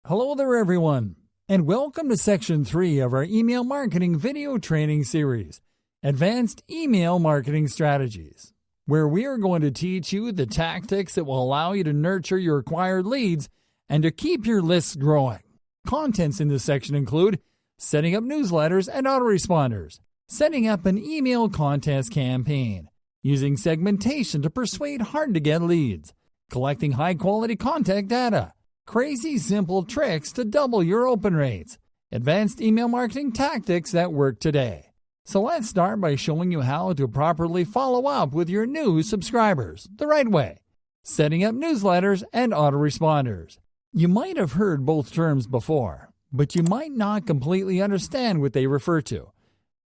Hello there everyone, and welcome to Section 3 of our email marketing video training series, Advanced Email Marketing Strategies, where we are going to teach you the tactics that will allow you to nurture your acquired leads and to keep your lists growing. Contents in this section include setting up newsletters and autoresponders, setting up an email contest campaign, using segmentation to persuade hard-to-get leads, collecting high-quality contact data, crazy simple tricks to double your open rates, advanced email marketing tactics that work today. So let's start by showing you how to properly follow up with your new subscribers the right way, setting up newsletters and autoresponders. You might have heard both terms before, but you might not completely understand what they refer to.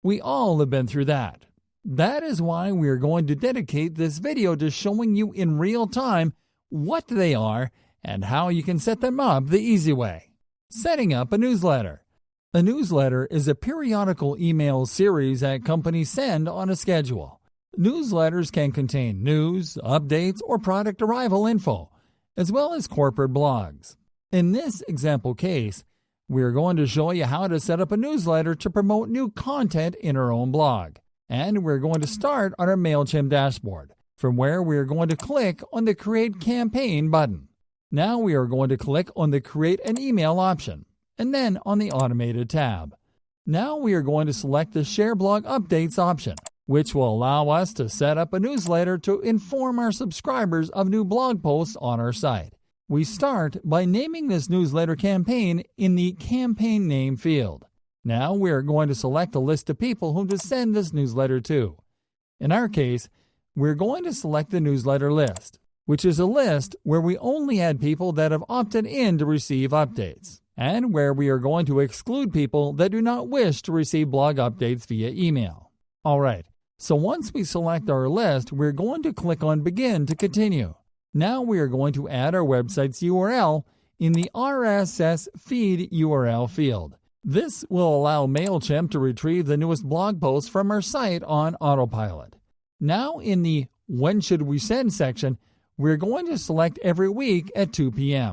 We all have been through that. That is why we are going to dedicate this video to showing you in real time what they are and how you can set them up the easy way. Setting up a newsletter. A newsletter is a periodical email series that companies send on a schedule. Newsletters can contain news, updates, or product arrival info, as well as corporate blogs. In this example case, we are going to show you how to set up a newsletter to promote new content in our own blog. And we're going to start on our MailChimp dashboard, from where we are going to click on the Create Campaign button. Now we are going to click on the Create an Email option, and then on the Automated tab. Now we are going to select the Share Blog Updates option, which will allow us to set up a newsletter to inform our subscribers of new blog posts on our site. We start by naming this newsletter campaign in the Campaign Name field. Now we are going to select a list of people whom to send this newsletter to. In our case, we're going to select the newsletter list, which is a list where we only add people that have opted in to receive updates, and where we are going to exclude people that do not wish to receive blog updates via email. Alright, so once we select our list, we're going to click on Begin to continue. Now we are going to add our website's URL in the RSS feed URL field. This will allow MailChimp to retrieve the newest blog posts from our site on autopilot. Now in the When Should We Send section, we're going to select every week at 2 p.m.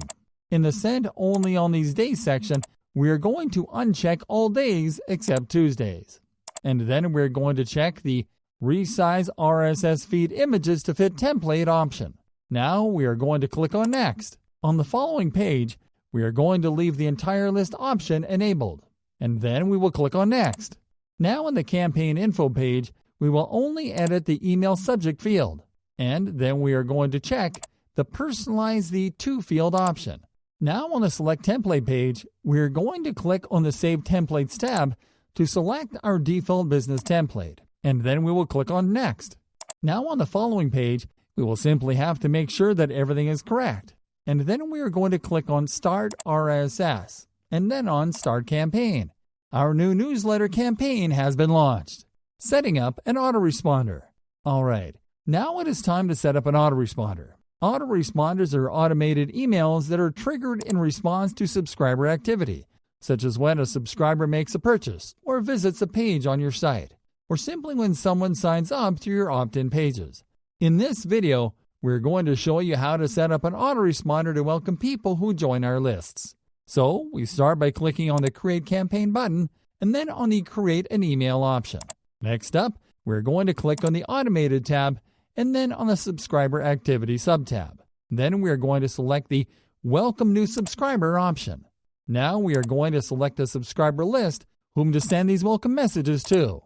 In the Send Only on These Days section, we are going to uncheck all days except Tuesdays. And then we're going to check the Resize RSS feed images to fit template option. Now we are going to click on Next. On the following page, we are going to leave the entire list option enabled. And then we will click on Next. Now in the Campaign Info page, we will only edit the email subject field. And then we are going to check the Personalize the To field option. Now on the Select Template page, we are going to click on the Save Templates tab to select our default business template, and then we will click on Next. Now on the following page, we will simply have to make sure that everything is correct, and then we are going to click on Start RSS, and then on Start Campaign. Our new newsletter campaign has been launched. Setting up an autoresponder. Alright. Now it is time to set up an autoresponder. Autoresponders are automated emails that are triggered in response to subscriber activity, such as when a subscriber makes a purchase or visits a page on your site, or simply when someone signs up through your opt-in pages. In this video, we're going to show you how to set up an autoresponder to welcome people who join our lists. So, we start by clicking on the Create Campaign button and then on the Create an Email option. Next up, we're going to click on the Automated tab and then on the Subscriber Activity subtab. Then we are going to select the Welcome New Subscriber option. Now we are going to select a subscriber list whom to send these welcome messages to.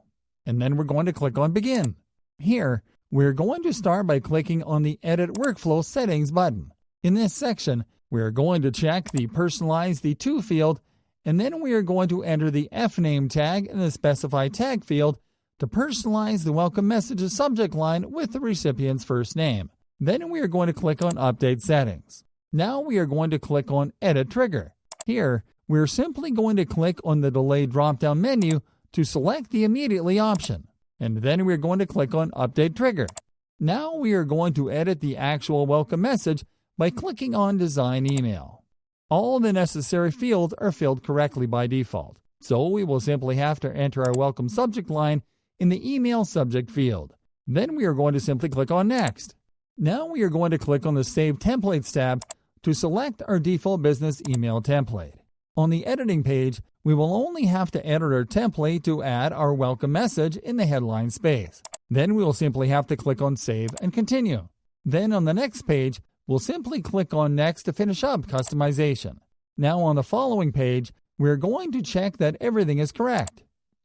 And then we're going to click on Begin. Here, we're going to start by clicking on the Edit Workflow Settings button. In this section, we are going to check the Personalize the To field, and then we are going to enter the FName tag in the Specify Tag field to personalize the welcome messages subject line with the recipient's first name. Then we are going to click on Update Settings. Now we are going to click on Edit Trigger. Here, we are simply going to click on the Delay drop-down menu to select the Immediately option. And then we are going to click on Update Trigger. Now we are going to edit the actual welcome message by clicking on Design Email. All the necessary fields are filled correctly by default, so we will simply have to enter our welcome subject line in the email subject field. Then we are going to simply click on Next. Now we are going to click on the Save Templates tab to select our default business email template. On the editing page, we will only have to edit our template to add our welcome message in the headline space. Then we will simply have to click on Save and Continue. Then on the next page, we'll simply click on Next to finish up customization. Now on the following page, we're going to check that everything is correct.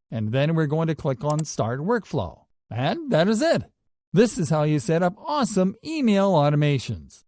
And then we're going to click on Start Workflow. And that is it. This is how you set up awesome email automations.